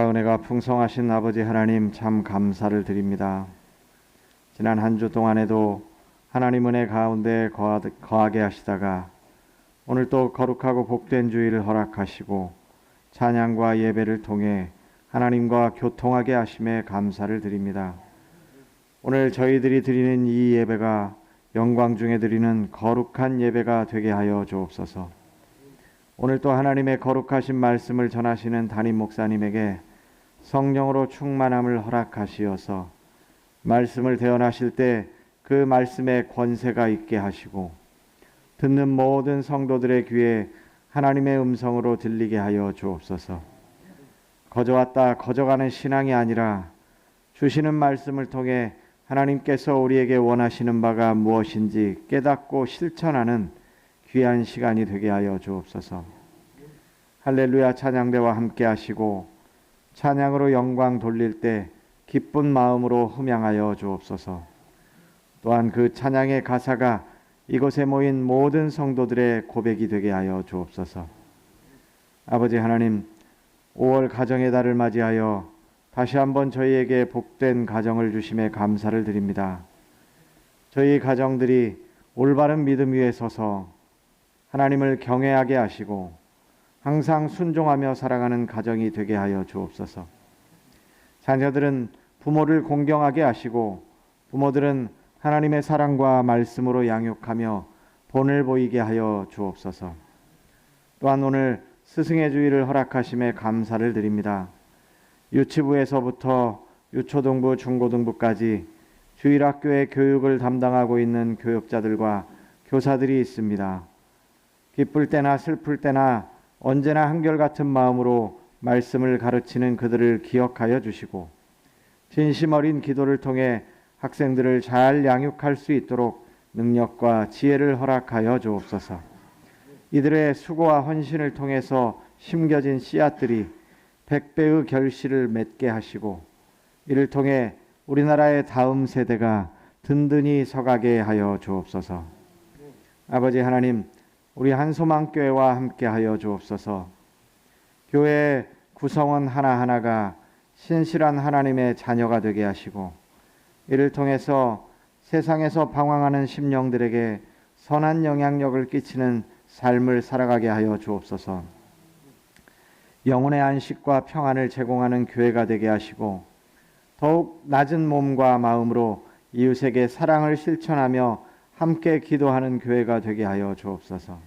사랑과 은혜가 풍성하신 아버지 하나님, 참 감사를 드립니다. 지난 한 주 동안에도 하나님 은혜 가운데 거하게 하시다가 오늘 또 거룩하고 복된 주일을 허락하시고 찬양과 예배를 통해 하나님과 교통하게 하심에 감사를 드립니다. 오늘 저희들이 드리는 이 예배가 영광 중에 드리는 거룩한 예배가 되게 하여 주옵소서. 오늘 또 하나님의 거룩하신 말씀을 전하시는 담임 목사님에게 성령으로 충만함을 허락하시어서 말씀을 대언하실 때 그 말씀에 권세가 있게 하시고 듣는 모든 성도들의 귀에 하나님의 음성으로 들리게 하여 주옵소서. 거저왔다 거저가는 신앙이 아니라 주시는 말씀을 통해 하나님께서 우리에게 원하시는 바가 무엇인지 깨닫고 실천하는 귀한 시간이 되게 하여 주옵소서. 할렐루야 찬양대와 함께 하시고 찬양으로 영광 돌릴 때 기쁜 마음으로 흠양하여 주옵소서. 또한 그 찬양의 가사가 이곳에 모인 모든 성도들의 고백이 되게 하여 주옵소서. 아버지 하나님, 5월 가정의 달을 맞이하여 다시 한번 저희에게 복된 가정을 주심에 감사를 드립니다. 저희 가정들이 올바른 믿음 위에 서서 하나님을 경외하게 하시고 항상 순종하며 살아가는 가정이 되게 하여 주옵소서. 자녀들은 부모를 공경하게 하시고 부모들은 하나님의 사랑과 말씀으로 양육하며 본을 보이게 하여 주옵소서. 또한 오늘 스승의 주일을 허락하심에 감사를 드립니다. 유치부에서부터 유초등부, 중고등부까지 주일학교의 교육을 담당하고 있는 교육자들과 교사들이 있습니다. 기쁠 때나 슬플 때나 언제나 한결같은 마음으로 말씀을 가르치는 그들을 기억하여 주시고 진심 어린 기도를 통해 학생들을 잘 양육할 수 있도록 능력과 지혜를 허락하여 주옵소서. 이들의 수고와 헌신을 통해서 심겨진 씨앗들이 100배의 결실을 맺게 하시고 이를 통해 우리나라의 다음 세대가 든든히 서가게 하여 주옵소서. 아버지 하나님, 우리 한소망교회와 함께 하여 주옵소서. 교회 구성원 하나하나가 신실한 하나님의 자녀가 되게 하시고 이를 통해서 세상에서 방황하는 심령들에게 선한 영향력을 끼치는 삶을 살아가게 하여 주옵소서. 영혼의 안식과 평안을 제공하는 교회가 되게 하시고 더욱 낮은 몸과 마음으로 이웃에게 사랑을 실천하며 함께 기도하는 교회가 되게 하여 주옵소서.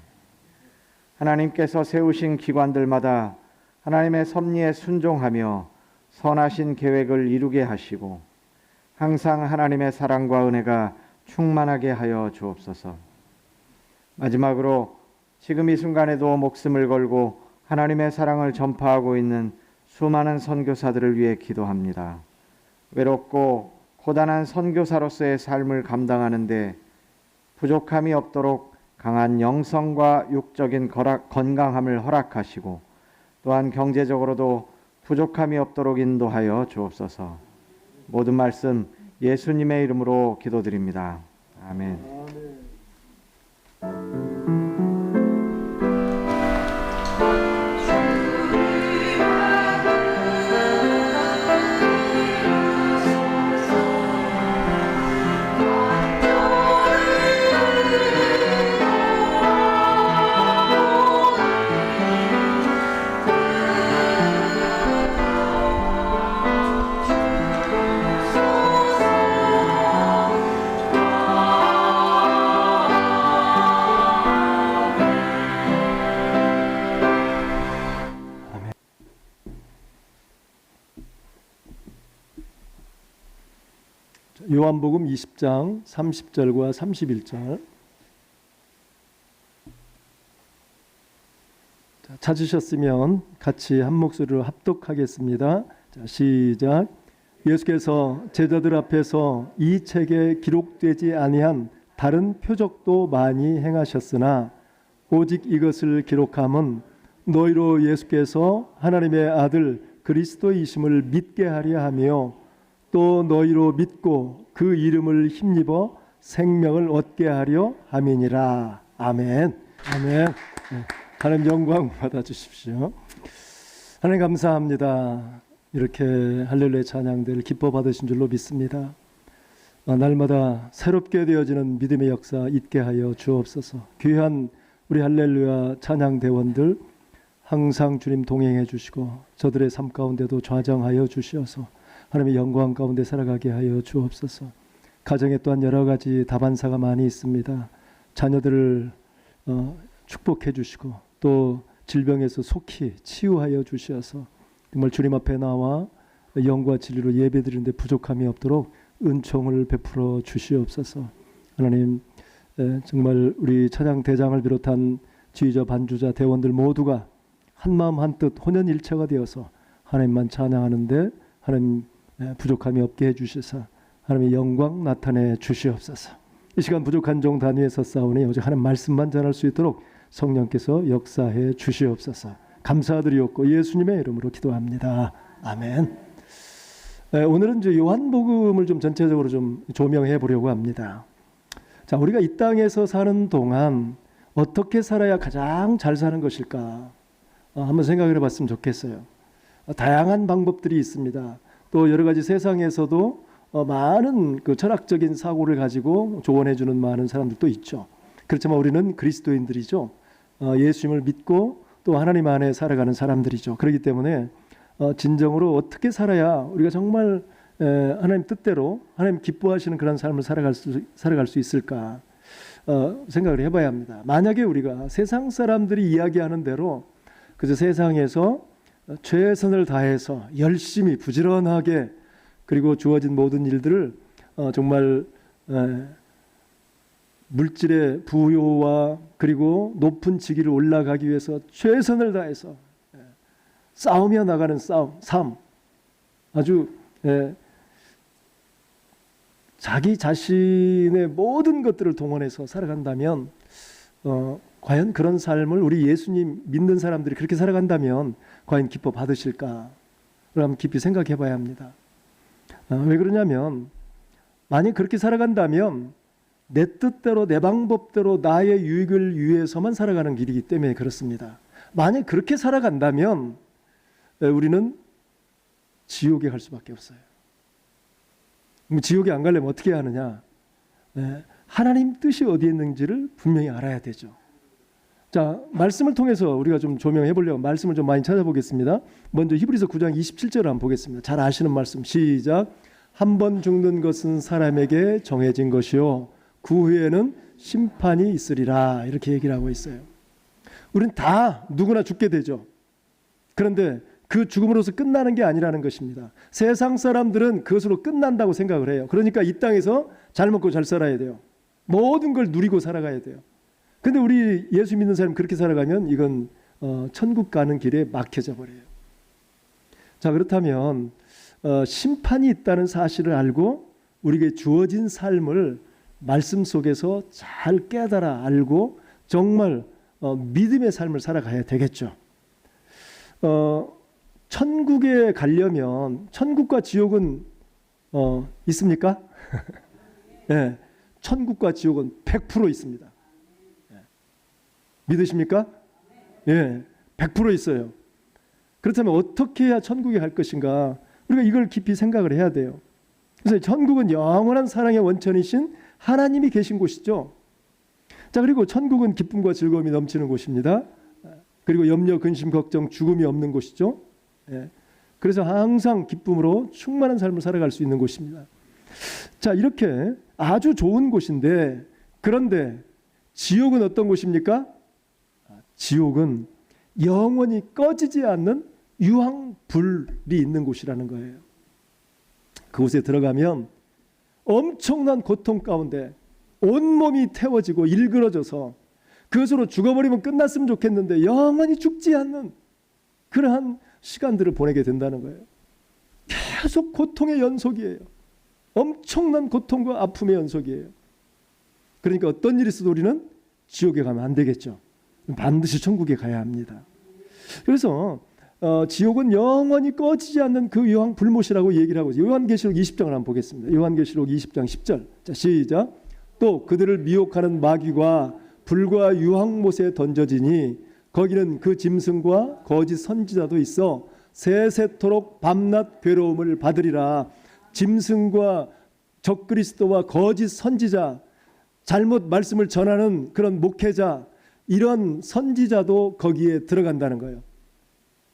하나님께서 세우신 기관들마다 하나님의 섭리에 순종하며 선하신 계획을 이루게 하시고 항상 하나님의 사랑과 은혜가 충만하게 하여 주옵소서. 마지막으로 지금 이 순간에도 목숨을 걸고 하나님의 사랑을 전파하고 있는 수많은 선교사들을 위해 기도합니다. 외롭고 고단한 선교사로서의 삶을 감당하는데 부족함이 없도록 강한 영성과 육적인 건강함을 허락하시고 또한 경제적으로도 부족함이 없도록 인도하여 주옵소서. 모든 말씀 예수님의 이름으로 기도드립니다. 아멘. 요한복음 20장 30절과 31절 찾으셨으면 같이 한 목소리로 합독하겠습니다. 자, 시작. 예수께서 제자들 앞에서 이 책에 기록되지 아니한 다른 표적도 많이 행하셨으나 오직 이것을 기록함은 너희로 예수께서 하나님의 아들 그리스도이심을 믿게 하려 하며 또 너희로 믿고 그 이름을 힘입어 생명을 얻게 하려 함이니라. 아멘. 아멘. 하나님 영광 받아 주십시오. 하나님 감사합니다. 이렇게 할렐루야 찬양대를 기뻐 받으신 줄로 믿습니다. 날마다 새롭게 되어지는 믿음의 역사 있게 하여 주옵소서. 귀한 우리 할렐루야 찬양대원들 항상 주님 동행해 주시고 저들의 삶 가운데도 좌정하여 주시어서 하나님의 영광 가운데 살아가게 하여 주옵소서. 가정에 또한 여러 가지 다반사가 많이 있습니다. 자녀들을 축복해 주시고 또 질병에서 속히 치유하여 주시어서 정말 주님 앞에 나와 영과 진리로 예배드리는데 부족함이 없도록 은총을 베풀어 주시옵소서. 하나님, 정말 우리 찬양 대장을 비롯한 지휘자, 반주자, 대원들 모두가 한마음 한뜻 혼연일체가 되어서 하나님만 찬양하는데 하나님 부족함이 없게 해주셔서 하나님의 영광 나타내 주시옵소서. 이 시간 부족한 종 단위에 서싸우니 오직 하나님 말씀만 전할 수 있도록 성령께서 역사해 주시옵소서. 감사드리옵고 예수님의 이름으로 기도합니다. 아멘. 오늘은 이제 요한복음을 좀 전체적으로 좀 조명해 보려고 합니다. 자, 우리가 이 땅에서 사는 동안 어떻게 살아야 가장 잘 사는 것일까? 한번 생각을 해봤으면 좋겠어요. 다양한 방법들이 있습니다. 또 여러 가지 세상에서도 많은 그 철학적인 사고를 가지고 조언해주는 많은 사람들도 있죠. 그렇지만 우리는 그리스도인들이죠. 예수님을 믿고 또 하나님 안에 살아가는 사람들이죠. 그렇기 때문에 진정으로 어떻게 살아야 우리가 정말 하나님 뜻대로 하나님 기뻐하시는 그런 삶을 살아갈 수 있을까 생각을 해봐야 합니다. 만약에 우리가 세상 사람들이 이야기하는 대로 그저 세상에서 최선을 다해서 열심히 부지런하게 그리고 주어진 모든 일들을 정말 물질의 부요와 그리고 높은 직위를 올라가기 위해서 최선을 다해서 싸우며 나가는 삶, 아주 자기 자신의 모든 것들을 동원해서 살아간다면 과연 그런 삶을 우리 예수님 믿는 사람들이 그렇게 살아간다면 과연 기뻐 받으실까? 그럼 깊이 생각해 봐야 합니다. 왜 그러냐면 만약 그렇게 살아간다면 내 뜻대로 내 방법대로 나의 유익을 위해서만 살아가는 길이기 때문에 그렇습니다. 만약 그렇게 살아간다면 우리는 지옥에 갈 수밖에 없어요. 지옥에 안 가려면 어떻게 해야 하느냐? 하나님 뜻이 어디에 있는지를 분명히 알아야 되죠. 자, 말씀을 통해서 우리가 좀 조명해 보려고 말씀을 좀 많이 찾아보겠습니다. 먼저 히브리서 9장 27절을 한번 보겠습니다. 잘 아시는 말씀 시작. 한 번 죽는 것은 사람에게 정해진 것이요 그 후에는 심판이 있으리라 이렇게 얘기를 하고 있어요. 우리는 다 누구나 죽게 되죠. 그런데 그 죽음으로서 끝나는 게 아니라는 것입니다. 세상 사람들은 그것으로 끝난다고 생각을 해요. 그러니까 이 땅에서 잘 먹고 잘 살아야 돼요. 모든 걸 누리고 살아가야 돼요. 근데 우리 예수 믿는 사람 그렇게 살아가면 이건 천국 가는 길에 막혀져 버려요. 자, 그렇다면 심판이 있다는 사실을 알고 우리에게 주어진 삶을 말씀 속에서 잘 깨달아 알고 정말 믿음의 삶을 살아가야 되겠죠. 천국에 가려면 천국과 지옥은 있습니까? 네, 천국과 지옥은 100% 있습니다. 믿으십니까? 예, 100% 있어요. 그렇다면 어떻게 해야 천국에 갈 것인가? 우리가 이걸 깊이 생각을 해야 돼요. 그래서 천국은 영원한 사랑의 원천이신 하나님이 계신 곳이죠. 자, 그리고 천국은 기쁨과 즐거움이 넘치는 곳입니다. 그리고 염려, 근심, 걱정, 죽음이 없는 곳이죠. 예. 그래서 항상 기쁨으로 충만한 삶을 살아갈 수 있는 곳입니다. 자, 이렇게 아주 좋은 곳인데 그런데 지옥은 어떤 곳입니까? 지옥은 영원히 꺼지지 않는 유황불이 있는 곳이라는 거예요. 그곳에 들어가면 엄청난 고통 가운데 온몸이 태워지고 일그러져서 그것으로 죽어버리면 끝났으면 좋겠는데 영원히 죽지 않는 그러한 시간들을 보내게 된다는 거예요. 계속 고통의 연속이에요. 엄청난 고통과 아픔의 연속이에요. 그러니까 어떤 일이 있어도 우리는 지옥에 가면 안 되겠죠. 반드시 천국에 가야 합니다. 그래서 지옥은 영원히 꺼지지 않는 그 유황 불못이라고 얘기를 하고 있어요. 요한계시록 20장을 한번 보겠습니다. 요한계시록 20장 10절. 자, 시작. 또 그들을 미혹하는 마귀가 불과 유황못에 던져지니 거기는 그 짐승과 거짓 선지자도 있어 세세토록 밤낮 괴로움을 받으리라. 짐승과 적그리스도와 거짓 선지자, 잘못 말씀을 전하는 그런 목회자, 이런 선지자도 거기에 들어간다는 거예요.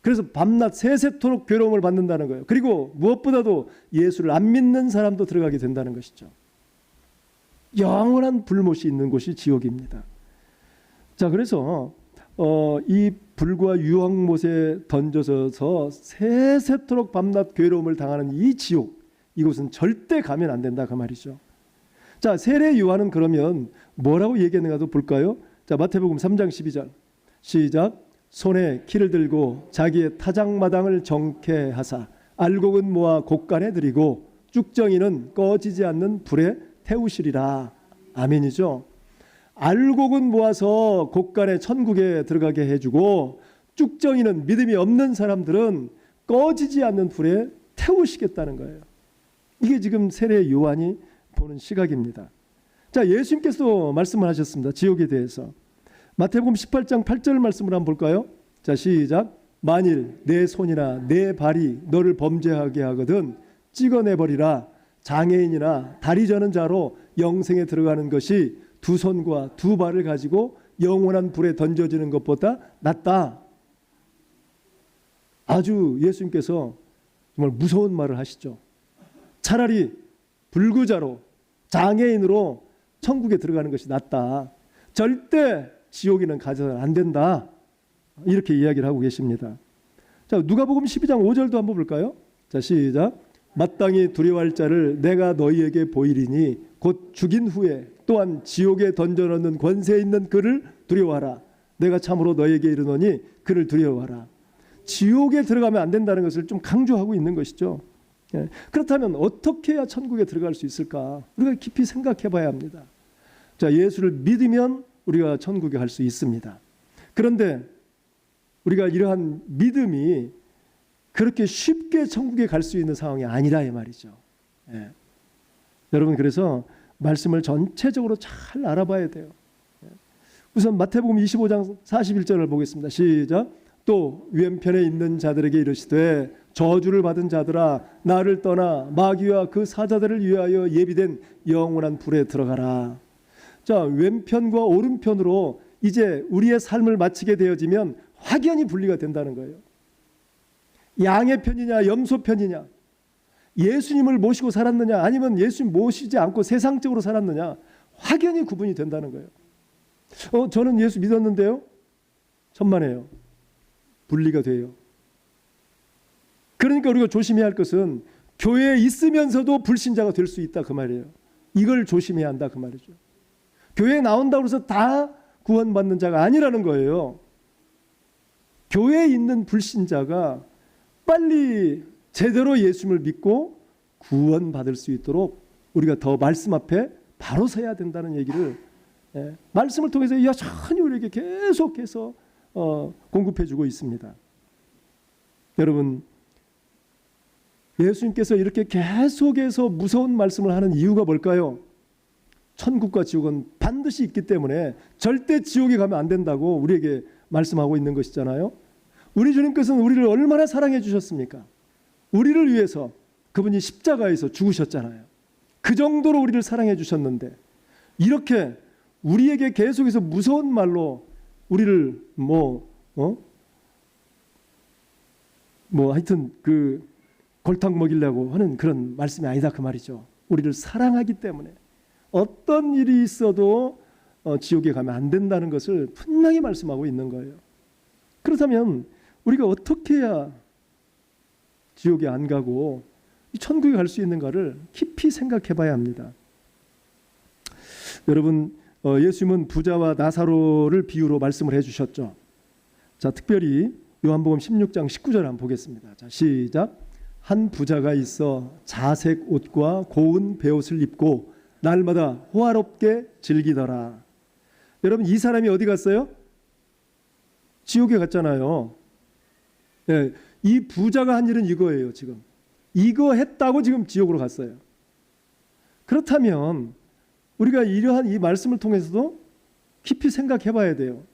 그래서 밤낮 세세토록 괴로움을 받는다는 거예요. 그리고 무엇보다도 예수를 안 믿는 사람도 들어가게 된다는 것이죠. 영원한 불못이 있는 곳이 지옥입니다. 자, 그래서 이 불과 유황못에 던져져서 세세토록 밤낮 괴로움을 당하는 이 지옥, 이곳은 절대 가면 안 된다 그 말이죠. 자, 세례 요한은 그러면 뭐라고 얘기했는가도 볼까요? 자, 마태복음 3장 12절 시작. 손에 키를 들고 자기의 타작마당을 정케하사 알곡은 모아 곡간에 들이고 쭉정이는 꺼지지 않는 불에 태우시리라. 아멘이죠. 알곡은 모아서 곡간에 천국에 들어가게 해주고 쭉정이는 믿음이 없는 사람들은 꺼지지 않는 불에 태우시겠다는 거예요. 이게 지금 세례 요한이 보는 시각입니다. 자, 예수님께서 말씀을 하셨습니다. 지옥에 대해서. 마태복음 18장 8절 말씀을 한번 볼까요? 자, 시작. 만일 내 손이나 내 발이 너를 범죄하게 하거든 찍어내버리라. 장애인이나 다리 저는 자로 영생에 들어가는 것이 두 손과 두 발을 가지고 영원한 불에 던져지는 것보다 낫다. 아주 예수님께서 정말 무서운 말을 하시죠. 차라리 불구자로 장애인으로 천국에 들어가는 것이 낫다. 절대 지옥에는 가서는 안 된다. 이렇게 이야기를 하고 계십니다. 자, 누가복음 12장 5절도 한번 볼까요? 자, 시작. 마땅히 두려워할 자를 내가 너희에게 보이리니 곧 죽인 후에 또한 지옥에 던져넣는 권세 있는 그를 두려워하라. 내가 참으로 너희에게 이르노니 그를 두려워하라. 지옥에 들어가면 안 된다는 것을 좀 강조하고 있는 것이죠. 예. 그렇다면 어떻게 해야 천국에 들어갈 수 있을까? 우리가 깊이 생각해 봐야 합니다. 자, 예수를 믿으면 우리가 천국에 갈 수 있습니다. 그런데 우리가 이러한 믿음이 그렇게 쉽게 천국에 갈 수 있는 상황이 아니라 이 말이죠. 예. 여러분, 그래서 말씀을 전체적으로 잘 알아봐야 돼요. 예. 우선 마태복음 25장 41절을 보겠습니다. 시작. 또 왼편에 있는 자들에게 이르시되 저주를 받은 자들아 나를 떠나 마귀와 그 사자들을 위하여 예비된 영원한 불에 들어가라. 자, 왼편과 오른편으로 이제 우리의 삶을 마치게 되어지면 확연히 분리가 된다는 거예요. 양의 편이냐 염소 편이냐, 예수님을 모시고 살았느냐 아니면 예수님 모시지 않고 세상적으로 살았느냐, 확연히 구분이 된다는 거예요. 저는 예수 믿었는데요. 천만에요. 분리가 돼요. 그러니까 우리가 조심해야 할 것은 교회에 있으면서도 불신자가 될 수 있다 그 말이에요. 이걸 조심해야 한다 그 말이죠. 교회에 나온다고 해서 다 구원받는 자가 아니라는 거예요. 교회에 있는 불신자가 빨리 제대로 예수님을 믿고 구원받을 수 있도록 우리가 더 말씀 앞에 바로 서야 된다는 얘기를 말씀을 통해서 여전히 우리에게 계속해서 공급해주고 있습니다. 여러분, 예수님께서 이렇게 계속해서 무서운 말씀을 하는 이유가 뭘까요? 천국과 지옥은 반드시 있기 때문에 절대 지옥에 가면 안 된다고 우리에게 말씀하고 있는 것이잖아요. 우리 주님께서는 우리를 얼마나 사랑해 주셨습니까? 우리를 위해서 그분이 십자가에서 죽으셨잖아요. 그 정도로 우리를 사랑해 주셨는데 이렇게 우리에게 계속해서 무서운 말로 우리를 하여튼 그 골탕 먹이려고 하는 그런 말씀이 아니다 그 말이죠. 우리를 사랑하기 때문에 어떤 일이 있어도 지옥에 가면 안 된다는 것을 분명히 말씀하고 있는 거예요. 그렇다면 우리가 어떻게 해야 지옥에 안 가고 천국에 갈 수 있는가를 깊이 생각해 봐야 합니다. 여러분, 예수님은 부자와 나사로를 비유로 말씀을 해주셨죠. 자, 특별히 요한복음 16장 19절 한번 보겠습니다. 자, 시작. 한 부자가 있어 자색 옷과 고운 베옷을 입고 날마다 호화롭게 즐기더라. 여러분, 이 사람이 어디 갔어요? 지옥에 갔잖아요. 네, 이 부자가 한 일은 이거예요. 지금 이거 했다고 지금 지옥으로 갔어요. 그렇다면 우리가 이러한 이 말씀을 통해서도 깊이 생각해 봐야 돼요.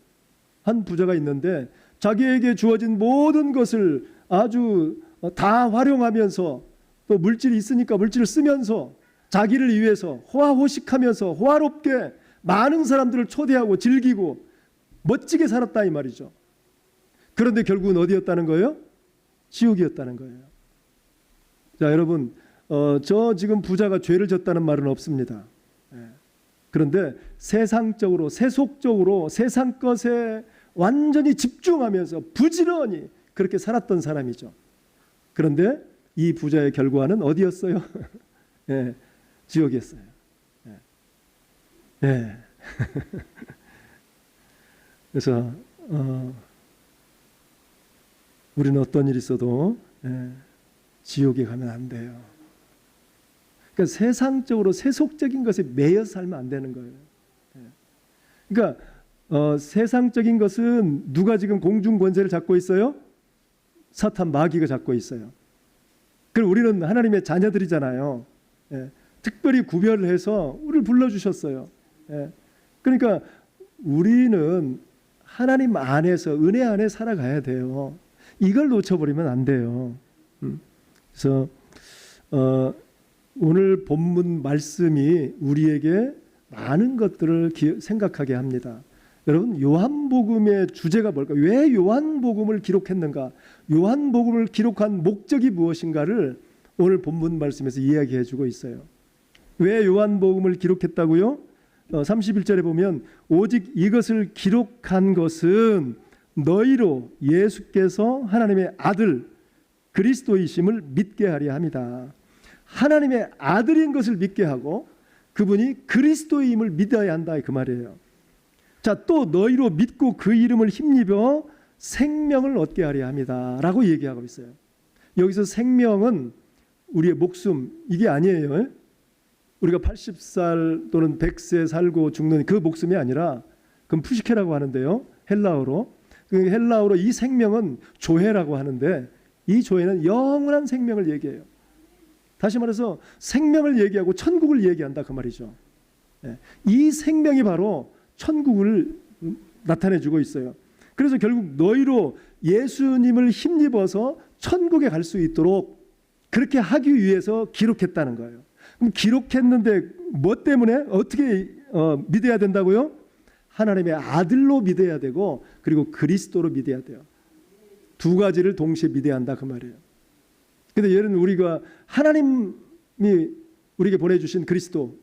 한 부자가 있는데 자기에게 주어진 모든 것을 아주 다 활용하면서 또 물질이 있으니까 물질을 쓰면서 자기를 위해서 호화호식하면서 호화롭게 많은 사람들을 초대하고 즐기고 멋지게 살았다 이 말이죠. 그런데 결국은 어디였다는 거예요? 지옥이었다는 거예요. 자, 여러분, 저 지금 부자가 죄를 졌다는 말은 없습니다. 그런데 세상적으로 세속적으로 세상 것에 완전히 집중하면서 부지런히 그렇게 살았던 사람이죠. 그런데 이 부자의 결과는 어디였어요? 예, 지옥이었어요. 예. 그래서 우리는 어떤 일이 있어도 지옥에 가면 안 돼요. 그러니까 세상적으로 세속적인 것에 매여 살면 안 되는 거예요. 그러니까 세상적인 것은 누가 지금 공중 권세를 잡고 있어요? 사탄 마귀가 잡고 있어요. 그리고 우리는 하나님의 자녀들이잖아요. 특별히 구별을 해서 우리를 불러주셨어요. 그러니까 우리는 하나님 안에서 은혜 안에 살아가야 돼요. 이걸 놓쳐버리면 안 돼요. 그래서 오늘 본문 말씀이 우리에게 많은 것들을 생각하게 합니다. 여러분, 요한복음의 주제가 뭘까요? 왜 요한복음을 기록했는가? 요한복음을 기록한 목적이 무엇인가를 오늘 본문 말씀에서 이야기해 주고 있어요. 왜 요한복음을 기록했다고요? 31절에 보면 오직 이것을 기록한 것은 너희로 예수께서 하나님의 아들 그리스도이심을 믿게 하려 함이다. 하나님의 아들인 것을 믿게 하고 그분이 그리스도임을 믿어야 한다 그 말이에요. 자, 또 너희로 믿고 그 이름을 힘입어 생명을 얻게 하려 합니다 라고 얘기하고 있어요. 여기서 생명은 우리의 목숨 이게 아니에요. 우리가 80살 또는 100세 살고 죽는 그 목숨이 아니라 그건 푸시케라고 하는데요. 헬라어로. 그 헬라어로 이 생명은 조해라고 하는데 이 조해는 영원한 생명을 얘기해요. 다시 말해서 생명을 얘기하고 천국을 얘기한다 그 말이죠. 이 생명이 바로 천국을 나타내주고 있어요. 그래서 결국 너희로 예수님을 힘입어서 천국에 갈 수 있도록 그렇게 하기 위해서 기록했다는 거예요. 그럼 기록했는데 뭐 때문에 어떻게 믿어야 된다고요? 하나님의 아들로 믿어야 되고 그리고 그리스도로 믿어야 돼요. 두 가지를 동시에 믿어야 한다 그 말이에요. 근데 예를 들면 우리가 하나님이 우리에게 보내주신 그리스도,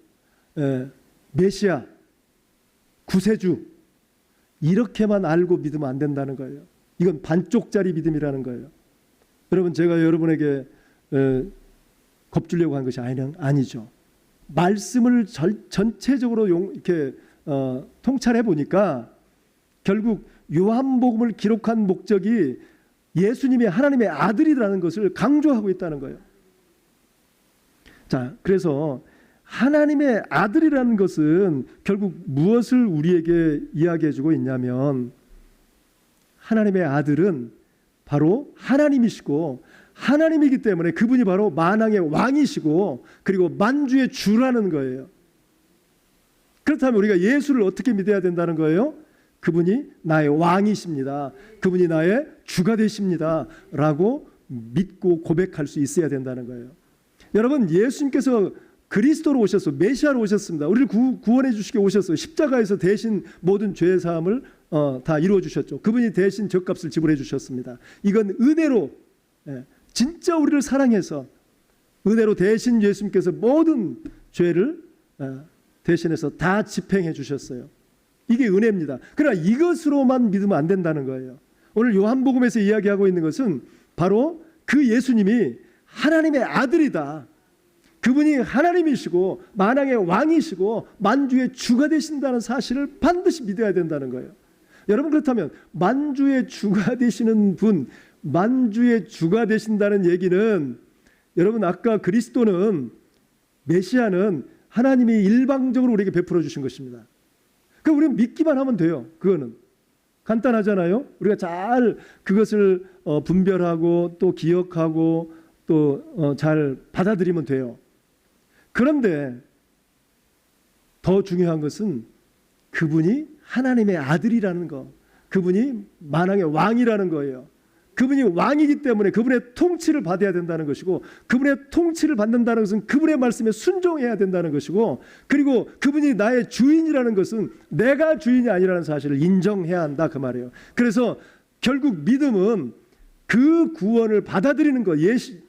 메시아, 구세주 이렇게만 알고 믿으면 안 된다는 거예요. 이건 반쪽짜리 믿음이라는 거예요. 여러분, 제가 여러분에게 겁주려고 한 것이 아니죠. 말씀을 전체적으로 이렇게 통찰해 보니까 결국 요한복음을 기록한 목적이 예수님이 하나님의 아들이라는 것을 강조하고 있다는 거예요. 자, 그래서 하나님의 아들이라는 것은 결국 무엇을 우리에게 이야기해 주고 있냐면 하나님의 아들은 바로 하나님이시고 하나님이기 때문에 그분이 바로 만왕의 왕이시고 그리고 만주의 주라는 거예요. 그렇다면 우리가 예수를 어떻게 믿어야 된다는 거예요? 그분이 나의 왕이십니다. 그분이 나의 주가 되십니다. 라고 믿고 고백할 수 있어야 된다는 거예요. 여러분, 예수님께서 그리스도로 오셨어. 메시아로 오셨습니다. 우리를 구원해 주시게 오셨어요. 십자가에서 대신 모든 죄 사함을 다 이루어 주셨죠. 그분이 대신 죗값을 지불해 주셨습니다. 이건 은혜로 진짜 우리를 사랑해서 은혜로 대신 예수님께서 모든 죄를 대신해서 다 집행해 주셨어요. 이게 은혜입니다. 그러나 이것으로만 믿으면 안 된다는 거예요. 오늘 요한복음에서 이야기하고 있는 것은 바로 그 예수님이 하나님의 아들이다. 그분이 하나님이시고 만왕의 왕이시고 만주의 주가 되신다는 사실을 반드시 믿어야 된다는 거예요. 여러분, 그렇다면 만주의 주가 되시는 분, 만주의 주가 되신다는 얘기는 여러분, 아까 그리스도는 메시아는 하나님이 일방적으로 우리에게 베풀어 주신 것입니다. 그럼 우리는 믿기만 하면 돼요. 그거는 간단하잖아요. 우리가 잘 그것을 분별하고 또 기억하고 또 잘 받아들이면 돼요. 그런데 더 중요한 것은 그분이 하나님의 아들이라는 거, 그분이 만왕의 왕이라는 거예요. 그분이 왕이기 때문에 그분의 통치를 받아야 된다는 것이고, 그분의 통치를 받는다는 것은 그분의 말씀에 순종해야 된다는 것이고, 그리고 그분이 나의 주인이라는 것은 내가 주인이 아니라는 사실을 인정해야 한다, 그 말이에요. 그래서 결국 믿음은 그 구원을 받아들이는 것,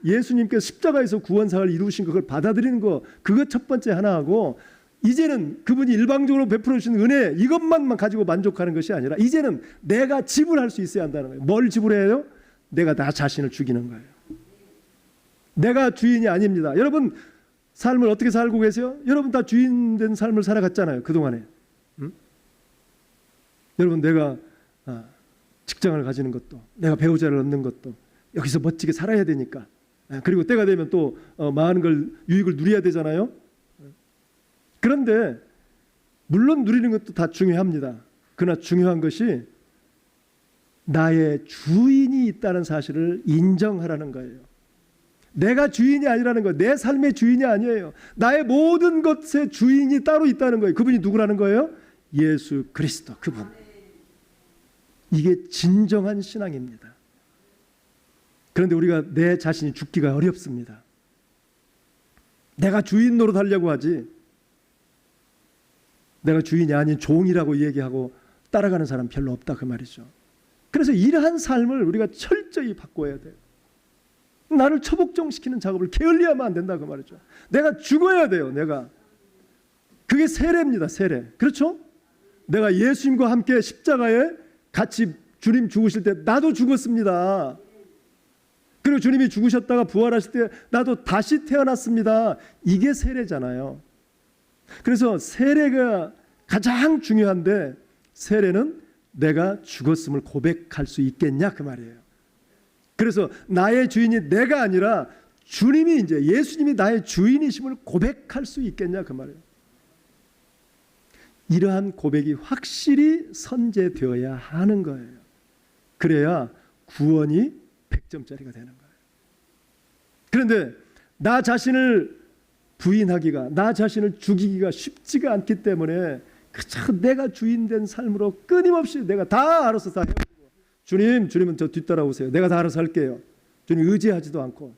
예수님께서 십자가에서 구원사를 이루신 그걸 받아들이는 것, 그것 첫 번째 하나하고, 이제는 그분이 일방적으로 베풀어 주신 은혜 이것만 가지고 만족하는 것이 아니라 이제는 내가 지불할 수 있어야 한다는 거예요. 뭘 지불해요? 내가 나 자신을 죽이는 거예요. 내가 주인이 아닙니다. 여러분 삶을 어떻게 살고 계세요? 여러분 다 주인된 삶을 살아갔잖아요, 그동안에. 여러분 내가 직장을 가지는 것도, 내가 배우자를 얻는 것도 여기서 멋지게 살아야 되니까, 그리고 때가 되면 또 많은 걸 유익을 누려야 되잖아요. 그런데 물론 누리는 것도 다 중요합니다. 그러나 중요한 것이 나의 주인이 있다는 사실을 인정하라는 거예요. 내가 주인이 아니라는 거예요. 내 삶의 주인이 아니에요. 나의 모든 것의 주인이 따로 있다는 거예요. 그분이 누구라는 거예요? 예수 그리스도, 그분. 이게 진정한 신앙입니다. 그런데 우리가 내 자신이 죽기가 어렵습니다. 내가 주인 노릇하려고 하지, 내가 주인이 아닌 종이라고 얘기하고 따라가는 사람 별로 없다, 그 말이죠. 그래서 이러한 삶을 우리가 철저히 바꿔야 돼요. 나를 처복종시키는 작업을 게을리하면 안 된다, 그 말이죠. 내가 죽어야 돼요. 내가. 그게 세례입니다. 세례. 그렇죠? 내가 예수님과 함께 십자가에 같이 주님 죽으실 때 나도 죽었습니다. 그리고 주님이 죽으셨다가 부활하실 때 나도 다시 태어났습니다. 이게 세례잖아요. 그래서 세례가 가장 중요한데, 세례는 내가 죽었음을 고백할 수 있겠냐, 그 말이에요. 그래서 나의 주인이 내가 아니라 주님이, 이제 예수님이 나의 주인이심을 고백할 수 있겠냐, 그 말이에요. 이러한 고백이 확실히 선제되어야 하는 거예요. 그래야 구원이 100점짜리가 되는 거예요. 그런데 나 자신을 부인하기가, 나 자신을 죽이기가 쉽지가 않기 때문에 그저 내가 주인된 삶으로 끊임없이 내가 다 알아서 다 해요. 주님은 저 뒤따라오세요. 내가 다 알아서 할게요. 주님 의지하지도 않고,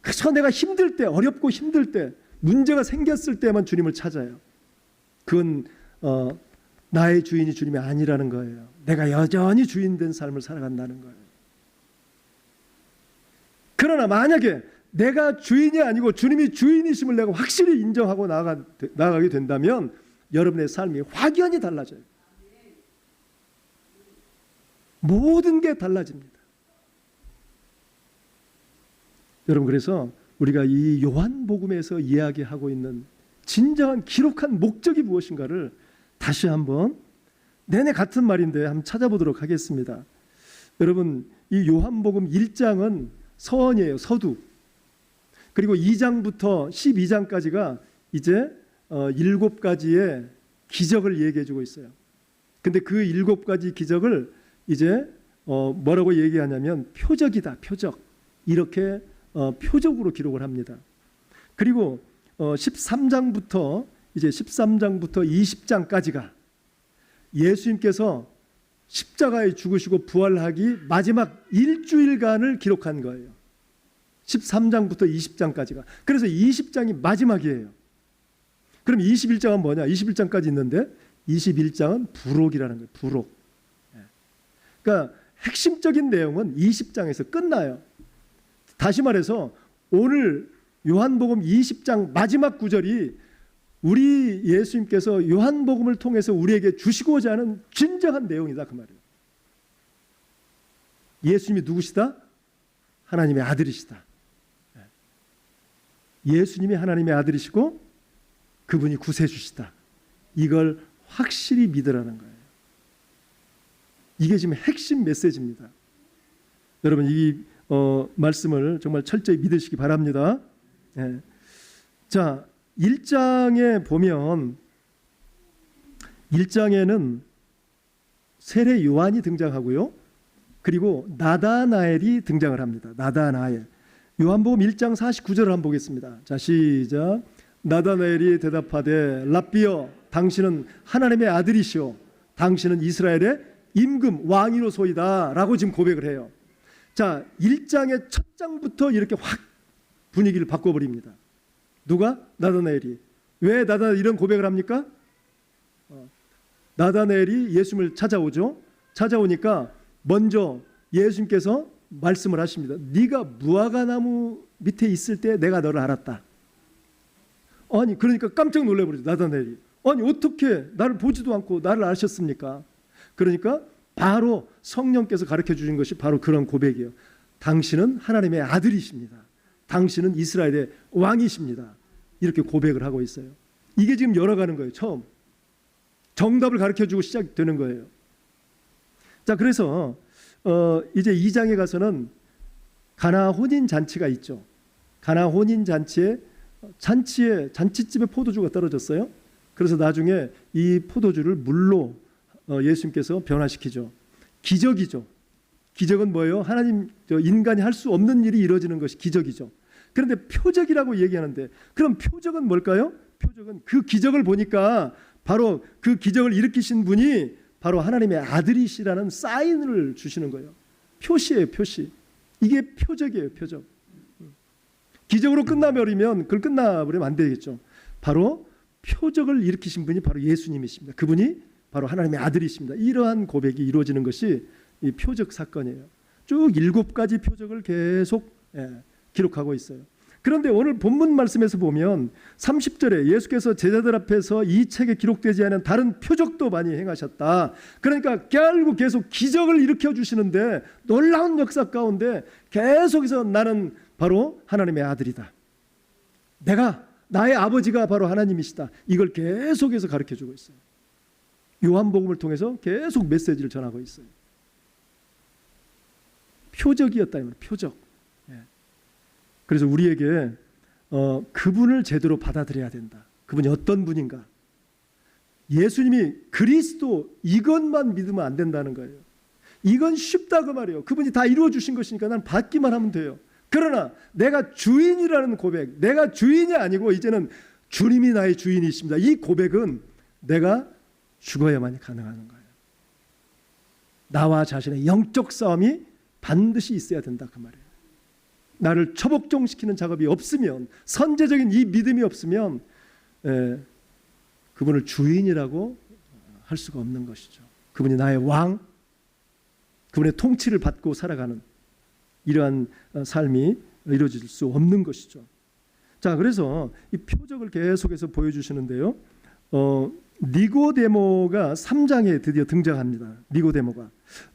그저 내가 힘들 때, 어렵고 힘들 때, 문제가 생겼을 때만 주님을 찾아요. 그건 나의 주인이 주님이 아니라는 거예요. 내가 여전히 주인된 삶을 살아간다는 거예요. 그러나 만약에 내가 주인이 아니고 주님이 주인이심을 내가 확실히 인정하고 나아가게 된다면 여러분의 삶이 확연히 달라져요. 모든 게 달라집니다. 여러분, 그래서 우리가 이 요한복음에서 이야기하고 있는 진정한 기록한 목적이 무엇인가를 다시 한번, 내내 같은 말인데 한번 찾아보도록 하겠습니다. 여러분, 이 요한복음 1장은 서원이에요. 서두. 그리고 2장부터 12장까지가 이제 7가지의 기적을 얘기해 주고 있어요. 근데 그 7가지 기적을 이제 뭐라고 얘기하냐면 표적이다, 표적. 이렇게 표적으로 기록을 합니다. 그리고 13장부터 20장까지가 예수님께서 십자가에 죽으시고 부활하기 마지막 일주일간을 기록한 거예요. 13장부터 20장까지가. 그래서 20장이 마지막이에요. 그럼 21장은 뭐냐? 21장까지 있는데 21장은 부록이라는 거예요. 부록. 그러니까 핵심적인 내용은 20장에서 끝나요. 다시 말해서 오늘 요한복음 20장 마지막 구절이 우리 예수님께서 요한복음을 통해서 우리에게 주시고자 하는 진정한 내용이다, 그 말이에요. 예수님이 누구시다? 하나님의 아들이시다. 예수님이 하나님의 아들이시고 그분이 구세주시다. 이걸 확실히 믿으라는 거예요. 이게 지금 핵심 메시지입니다. 여러분, 이 말씀을 정말 철저히 믿으시기 바랍니다. 자, 1장에 보면 1장에는 세례 요한이 등장하고요. 그리고 나다나엘이 등장을 합니다. 나다나엘. 요한복음 1장 49절을 한번 보겠습니다. 자, 시작. 나다나엘이 대답하되 랍비여, 당신은 하나님의 아들이시오, 당신은 이스라엘의 임금 왕이로소이다 라고 지금 고백을 해요. 자, 1장의 첫 장부터 이렇게 확 분위기를 바꿔버립니다. 누가? 나다나엘이. 왜 나다나엘이 이런 고백을 합니까? 나다나엘이 예수님을 찾아오죠. 찾아오니까 먼저 예수님께서 말씀을 하십니다. 네가 무화과나무 밑에 있을 때 내가 너를 알았다. 아니, 그러니까 깜짝 놀라버리죠. 나다나엘이. 아니, 어떻게 나를 보지도 않고 나를 아셨습니까? 그러니까 바로 성령께서 가르쳐 주신 것이 바로 그런 고백이에요. 당신은 하나님의 아들이십니다. 당신은 이스라엘의 왕이십니다. 이렇게 고백을 하고 있어요. 이게 지금 열어가는 거예요. 처음 정답을 가르쳐 주고 시작되는 거예요. 자, 그래서 이제 2장에 가서는 가나 혼인 잔치가 있죠. 가나 혼인 잔치집에 포도주가 떨어졌어요. 그래서 나중에 이 포도주를 물로 예수님께서 변화시키죠. 기적이죠. 기적은 뭐예요? 인간이 할 수 없는 일이 이루어지는 것이 기적이죠. 그런데 표적이라고 얘기하는데, 그럼 표적은 뭘까요? 표적은 그 기적을 보니까 바로 그 기적을 일으키신 분이 바로 하나님의 아들이시라는 사인을 주시는 거예요. 표시예요, 표시. 이게 표적이에요, 표적. 기적으로 끝나버리면 그걸 끝나버리면 안 되겠죠. 바로 표적을 일으키신 분이 바로 예수님이십니다. 그분이 바로 하나님의 아들이십니다. 이러한 고백이 이루어지는 것이 이 표적 사건이에요. 쭉 7가지 표적을 계속 기록하고 있어요. 그런데 오늘 본문 말씀에서 보면 30절에 예수께서 제자들 앞에서 이 책에 기록되지 않은 다른 표적도 많이 행하셨다. 그러니까 결국 계속 기적을 일으켜 주시는데, 놀라운 역사 가운데 계속해서 나는 바로 하나님의 아들이다. 나의 아버지가 바로 하나님이시다. 이걸 계속해서 가르쳐 주고 있어요. 요한복음을 통해서 계속 메시지를 전하고 있어요. 표적이었다 이 말이에요. 표적. 그래서 우리에게 그분을 제대로 받아들여야 된다. 그분이 어떤 분인가? 예수님이 그리스도, 이것만 믿으면 안 된다는 거예요. 이건 쉽다 그 말이에요. 그분이 다 이루어 주신 것이니까 난 받기만 하면 돼요. 그러나 내가 주인이라는 고백, 내가 주인이 아니고 이제는 주님이 나의 주인이십니다. 이 고백은 내가 죽어야만이 가능한 거예요. 나와 자신의 영적 싸움이 반드시 있어야 된다 그 말이에요. 나를 처복종시키는 작업이 없으면, 선제적인 이 믿음이 없으면 그분을 주인이라고 할 수가 없는 것이죠. 그분이 나의 왕, 그분의 통치를 받고 살아가는 이러한 삶이 이루어질 수 없는 것이죠. 자, 그래서 이 표적을 계속해서 보여주시는데요. 니고데모가 3장에 드디어 등장합니다.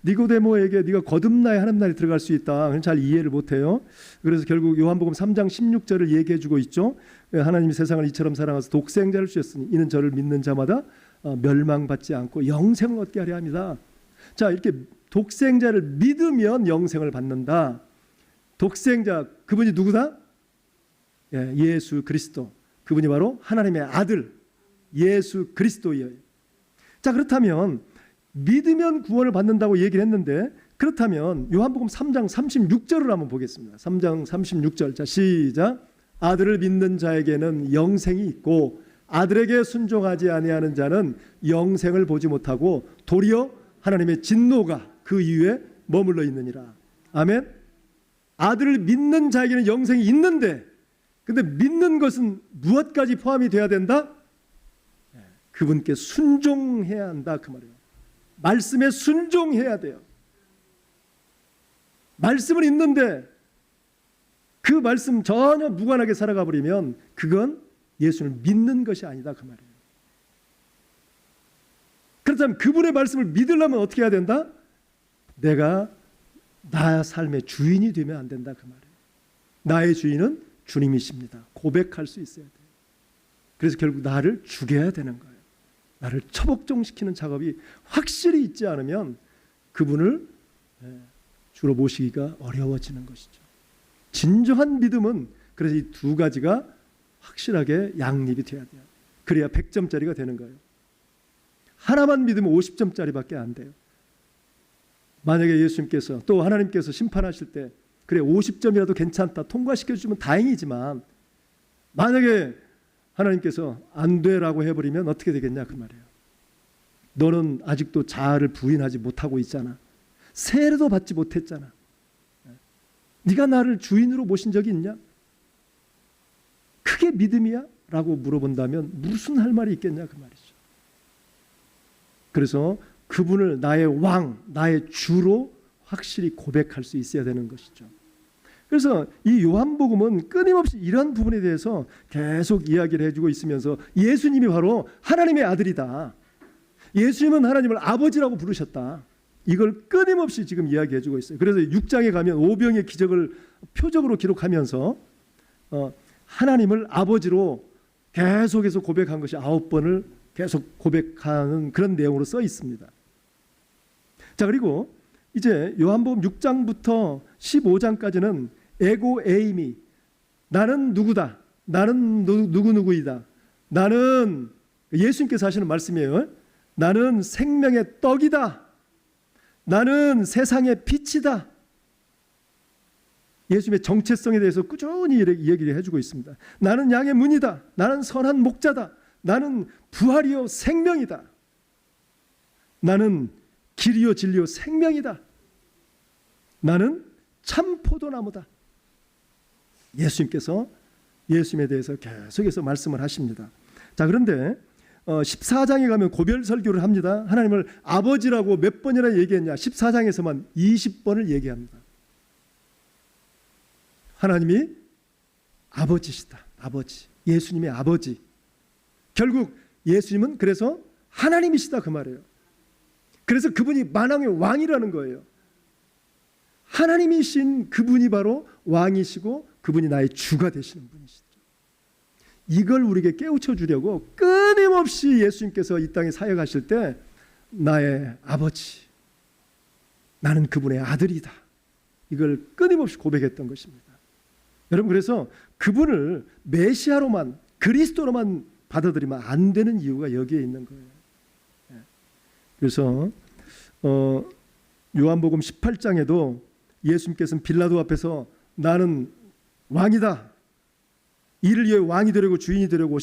니고데모에게 네가 거듭나야 하나님 나라에 들어갈 수 있다. 잘 이해를 못해요. 그래서 결국 요한복음 3장 16절을 얘기해주고 있죠. 하나님이 세상을 이처럼 사랑하사 독생자를 주셨으니 이는 저를 믿는 자마다 멸망받지 않고 영생을 얻게 하려 합니다. 자, 이렇게 독생자를 믿으면 영생을 받는다. 독생자, 그분이 누구다? 예수 그리스도. 그분이 바로 하나님의 아들 예수 그리스도예요. 자, 그렇다면 믿으면 구원을 받는다고 얘기를 했는데, 그렇다면 요한복음 3장 36절을 한번 보겠습니다. 3장 36절. 자, 시작. 아들을 믿는 자에게는 영생이 있고 아들에게 순종하지 아니하는 자는 영생을 보지 못하고 도리어 하나님의 진노가 그 이후에 머물러 있느니라. 아멘. 아들을 믿는 자에게는 영생이 있는데, 근데 믿는 것은 무엇까지 포함이 돼야 된다? 그분께 순종해야 한다 그 말이에요. 말씀에 순종해야 돼요. 말씀은 있는데 그 말씀 전혀 무관하게 살아가 버리면 그건 예수를 믿는 것이 아니다 그 말이에요. 그렇다면 그분의 말씀을 믿으려면 어떻게 해야 된다? 내가 나 삶의 주인이 되면 안 된다 그 말이에요. 나의 주인은 주님이십니다. 고백할 수 있어야 돼요. 그래서 결국 나를 죽여야 되는 거예요. 나를 처복종시키는 작업이 확실히 있지 않으면 그분을 주로 모시기가 어려워지는 것이죠. 진정한 믿음은 그래서 이 2가지가 확실하게 양립이 돼야 돼요. 그래야 100점짜리가 되는 거예요. 하나만 믿으면 50점짜리밖에 안 돼요. 만약에 예수님께서 또 하나님께서 심판하실 때 그래 50점이라도 괜찮다 통과시켜주면 다행이지만, 만약에 하나님께서 안 되라고 해버리면 어떻게 되겠냐 그 말이에요. 너는 아직도 자아를 부인하지 못하고 있잖아. 세례도 받지 못했잖아. 네가 나를 주인으로 모신 적이 있냐? 그게 믿음이야? 라고 물어본다면 무슨 할 말이 있겠냐 그 말이죠. 그래서 그분을 나의 왕, 나의 주로 확실히 고백할 수 있어야 되는 것이죠. 그래서 이 요한복음은 끊임없이 이런 부분에 대해서 계속 이야기를 해주고 있으면서 예수님이 바로 하나님의 아들이다. 예수님은 하나님을 아버지라고 부르셨다. 이걸 끊임없이 지금 이야기해주고 있어요. 그래서 6장에 가면 오병의 기적을 표적으로 기록하면서 하나님을 아버지로 계속해서 고백한 것이 9번을 계속 고백하는 그런 내용으로 써 있습니다. 자, 그리고 이제 요한복음 6장부터 15장까지는 에고 에이미, 나는 누구다, 나는 누구누구이다, 나는 예수님께서 하시는 말씀이에요. 나는 생명의 떡이다, 나는 세상의 빛이다. 예수님의 정체성에 대해서 꾸준히 얘기를 해주고 있습니다. 나는 양의 문이다, 나는 선한 목자다, 나는 부활이요 생명이다, 나는 길이요 진리요 생명이다, 나는 참 포도나무다. 예수님께서 예수님에 대해서 계속해서 말씀을 하십니다. 자, 그런데 14장에 가면 고별 설교를 합니다. 하나님을 아버지라고 몇 번이나 얘기했냐? 14장에서만 20번을 얘기합니다. 하나님이 아버지시다. 아버지. 예수님의 아버지. 결국 예수님은 그래서 하나님이시다 그 말이에요. 그래서 그분이 만왕의 왕이라는 거예요. 하나님이신 그분이 바로 왕이시고 그분이 나의 주가 되시는 분이시죠. 이걸 우리에게 깨우쳐 주려고 끊임없이 예수님께서 이 땅에 사역하실 때 나의 아버지, 나는 그분의 아들이다, 이걸 끊임없이 고백했던 것입니다. 여러분, 그래서 그분을 메시아로만, 그리스도로만 받아들이면 안 되는 이유가 여기에 있는 거예요. 그래서 요한복음 18장에도 예수님께서는 빌라도 앞에서 나는 왕이다, 이를 위해 왕이 되려고 주인이 되려고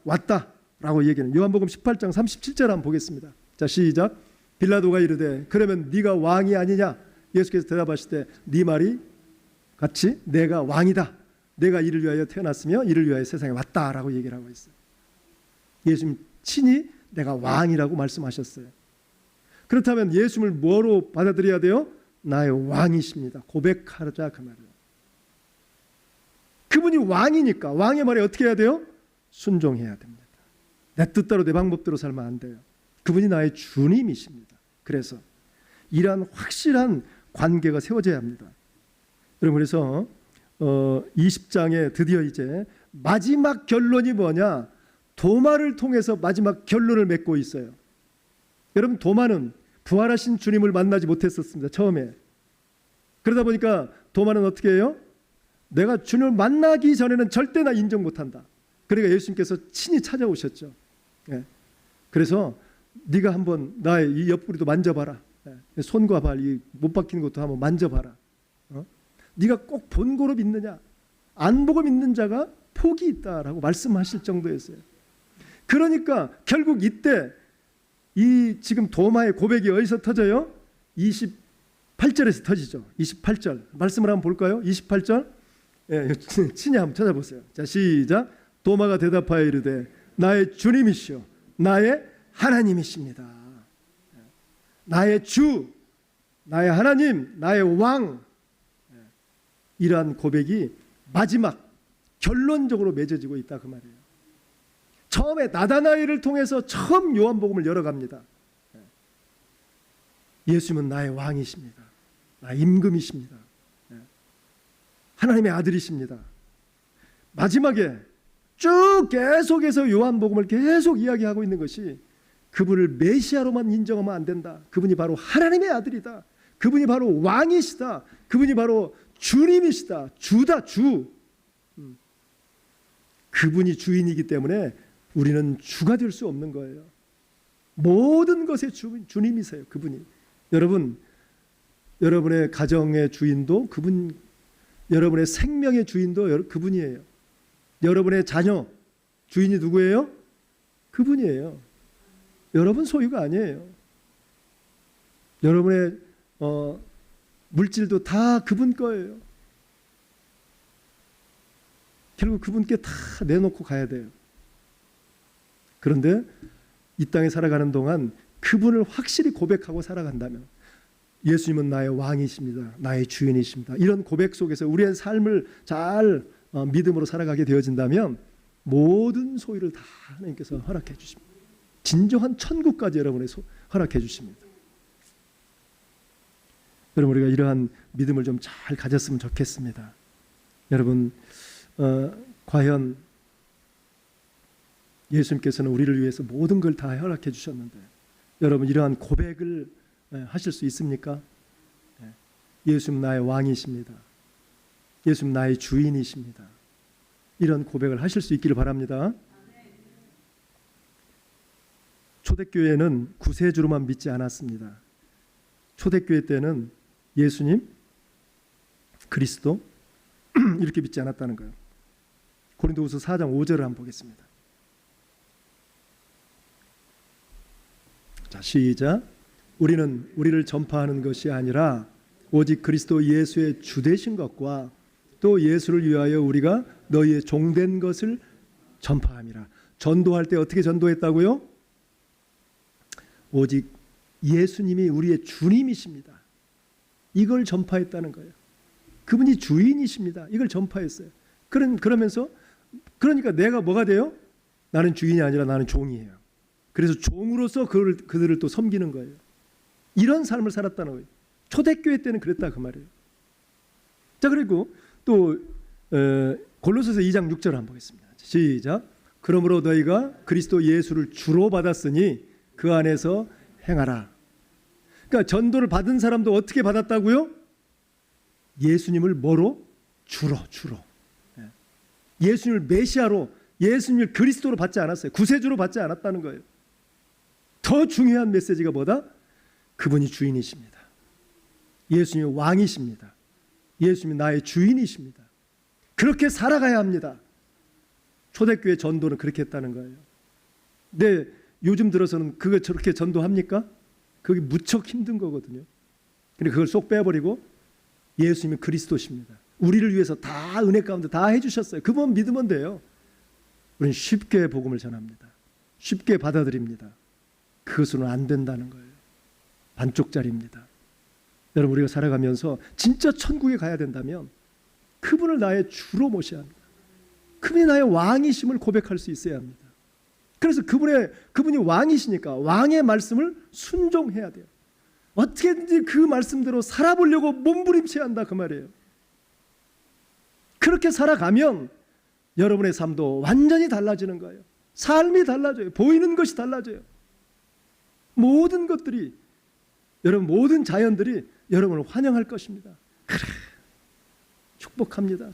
왔다라고 얘기하는 요한복음 18장 37절 한번 보겠습니다. 자, 시작. 빌라도가 이르되 그러면 네가 왕이 아니냐? 예수께서 대답하실 때 네 말이 같이 내가 왕이다, 내가 이를 위하여 태어났으며 이를 위하여 세상에 왔다라고 얘기를 하고 있어요. 예수님 친히 내가 왕이라고 말씀하셨어요. 그렇다면 예수님을 뭐로 받아들여야 돼요? 나의 왕이십니다. 고백하자 그 말이에요. 그분이 왕이니까 왕의 말에 어떻게 해야 돼요? 순종해야 됩니다. 내 뜻대로 내 방법대로 살면 안 돼요. 그분이 나의 주님이십니다. 그래서 이러한 확실한 관계가 세워져야 합니다. 여러분, 그래서 20장에 드디어 이제 마지막 결론이 뭐냐? 도마를 통해서 마지막 결론을 맺고 있어요. 여러분, 도마는 부활하신 주님을 만나지 못했었습니다. 처음에. 그러다 보니까 도마는 어떻게 해요? 내가 주님을 만나기 전에는 절대 나 인정 못한다. 그러니까 예수님께서 친히 찾아오셨죠. 예. 그래서 네가 한번 나의 이 옆구리도 만져봐라. 예. 손과 발 이 못 박히는 것도 한번 만져봐라. 네가 꼭 본고로 믿느냐? 안 보고 믿는 자가 복이 있다라고 말씀하실 정도였어요. 그러니까 결국 이때 이 지금 도마의 고백이 어디서 터져요? 28절에서 터지죠. 28절 말씀을 한번 볼까요? 28절. 예, 친히 한번 찾아보세요. 자, 시작. 도마가 대답하여 이르되 나의 주님이시오 나의 하나님이십니다. 나의 주, 나의 하나님, 나의 왕. 이러한 고백이 마지막 결론적으로 맺어지고 있다 그 말이에요. 처음에 나다나엘을 통해서 처음 요한복음을 열어갑니다. 예수님은 나의 왕이십니다. 나의 임금이십니다. 하나님의 아들이십니다. 마지막에 쭉 계속해서 요한복음을 계속 이야기하고 있는 것이 그분을 메시아로만 인정하면 안 된다. 그분이 바로 하나님의 아들이다. 그분이 바로 왕이시다. 그분이 바로 주님이시다. 주다, 주. 그분이 주인이기 때문에 우리는 주가 될 수 없는 거예요. 모든 것의 주님이세요. 그분이. 여러분, 여러분의 가정의 주인도 그분, 여러분의 생명의 주인도 그분이에요. 여러분의 자녀 주인이 누구예요? 그분이에요. 여러분 소유가 아니에요. 여러분의 물질도 다 그분 거예요. 결국 그분께 다 내놓고 가야 돼요. 그런데 이 땅에 살아가는 동안 그분을 확실히 고백하고 살아간다면 예수님은 나의 왕이십니다. 나의 주인이십니다. 이런 고백 속에서 우리의 삶을 잘 믿음으로 살아가게 되어진다면 모든 소유를 다 하나님께서 허락해 주십니다. 진정한 천국까지 여러분의 허락해 주십니다. 여러분 우리가 이러한 믿음을 좀 잘 가졌으면 좋겠습니다. 여러분 과연 예수님께서는 우리를 위해서 모든 걸 다 허락해 주셨는데 여러분 이러한 고백을 하실 수 있습니까? 예수님 나의 왕이십니다. 예수님 나의 주인이십니다. 이런 고백을 하실 수 있기를 바랍니다. 초대교회는 구세주로만 믿지 않았습니다. 초대교회 때는 예수님, 그리스도 이렇게 믿지 않았다는 거예요. 고린도후서 4장 5절을 한번 보겠습니다. 자, 시작. 우리는 우리를 전파하는 것이 아니라 오직 그리스도 예수의 주되신 것과 또 예수를 위하여 우리가 너희의 종된 것을 전파함이라. 전도할 때 어떻게 전도했다고요? 오직 예수님이 우리의 주님이십니다. 이걸 전파했다는 거예요. 그분이 주인이십니다. 이걸 전파했어요. 그러면서 그러니까 내가 뭐가 돼요? 나는 주인이 아니라 나는 종이에요. 그래서 종으로서 그들을 또 섬기는 거예요. 이런 삶을 살았다는 거예요. 초대교회 때는 그랬다 그 말이에요. 자, 그리고 또 골로새서 2장 6절 한번 보겠습니다. 시작. 그러므로 너희가 그리스도 예수를 주로 받았으니 그 안에서 행하라. 그러니까 전도를 받은 사람도 어떻게 받았다고요? 예수님을 뭐로? 주로. 예수님을 메시아로, 예수님을 그리스도로 받지 않았어요. 구세주로 받지 않았다는 거예요. 더 중요한 메시지가 뭐다? 그분이 주인이십니다. 예수님이 왕이십니다. 예수님이 나의 주인이십니다. 그렇게 살아가야 합니다. 초대교회 전도는 그렇게 했다는 거예요. 근데 요즘 들어서는 그거 저렇게 전도합니까? 그게 무척 힘든 거거든요. 근데 그걸 쏙 빼버리고 예수님이 그리스도십니다. 우리를 위해서 다 은혜 가운데 다 해주셨어요. 그분 믿으면 돼요. 우리는 쉽게 복음을 전합니다. 쉽게 받아들입니다. 그것으로는 안 된다는 거예요. 반쪽짜리입니다. 여러분 우리가 살아가면서 진짜 천국에 가야 된다면 그분을 나의 주로 모셔야 합니다. 그분이 나의 왕이심을 고백할 수 있어야 합니다. 그래서 그분이 왕이시니까 왕의 말씀을 순종해야 돼요. 어떻게든지 그 말씀대로 살아보려고 몸부림쳐야 한다 그 말이에요. 그렇게 살아가면 여러분의 삶도 완전히 달라지는 거예요. 삶이 달라져요. 보이는 것이 달라져요. 모든 것들이 여러분 모든 자연들이 여러분을 환영할 것입니다. 그래, 축복합니다.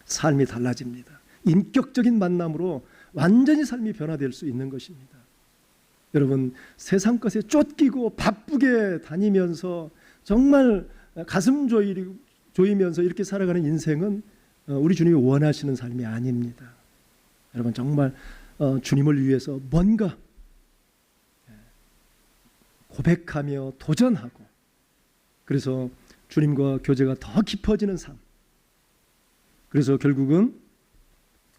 삶이 달라집니다. 인격적인 만남으로 완전히 삶이 변화될 수 있는 것입니다. 여러분 세상 것에 쫓기고 바쁘게 다니면서 정말 가슴 조이면서 이렇게 살아가는 인생은 우리 주님이 원하시는 삶이 아닙니다. 여러분 정말 주님을 위해서 뭔가 고백하며 도전하고 그래서 주님과 교제가 더 깊어지는 삶. 그래서 결국은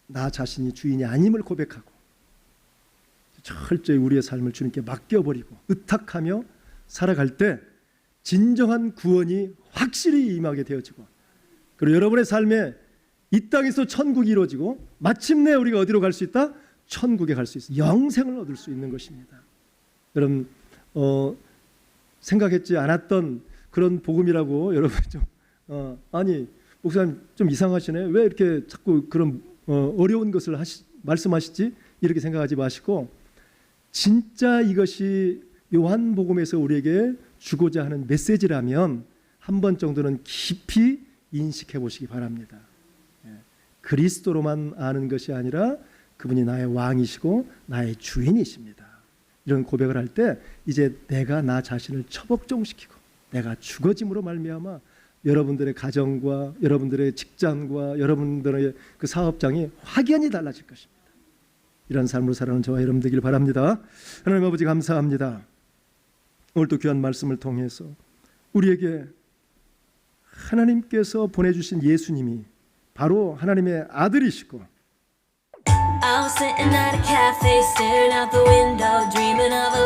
나 자신이 주인이 아님을 고백하고 철저히 우리의 삶을 주님께 맡겨버리고 의탁하며 살아갈 때 진정한 구원이 확실히 임하게 되어지고 그리고 여러분의 삶에 이 땅에서 천국이 이루어지고 마침내 우리가 어디로 갈 수 있다? 천국에 갈 수 있어. 영생을 얻을 수 있는 것입니다. 여러분 생각했지 않았던 그런 복음이라고 여러분 좀 아니 목사님 좀 이상하시네. 왜 이렇게 자꾸 그런 어려운 것을 말씀하시지? 이렇게 생각하지 마시고 진짜 이것이 요한복음에서 우리에게 주고자 하는 메시지라면 한 번 정도는 깊이 인식해 보시기 바랍니다. 그리스도로만 아는 것이 아니라 그분이 나의 왕이시고 나의 주인이십니다. 이런 고백을 할 때 이제 내가 나 자신을 처복종시키고 내가 죽어짐으로 말미암아 여러분들의 가정과 여러분들의 직장과 여러분들의 그 사업장이 확연히 달라질 것입니다. 이런 삶으로 살아가는 저와 여러분 되길 바랍니다. 하나님 아버지 감사합니다. 오늘도 귀한 말씀을 통해서 우리에게 하나님께서 보내주신 예수님이 바로 하나님의 아들이시고 I was sitting at a cafe, staring out the window, dreaming of a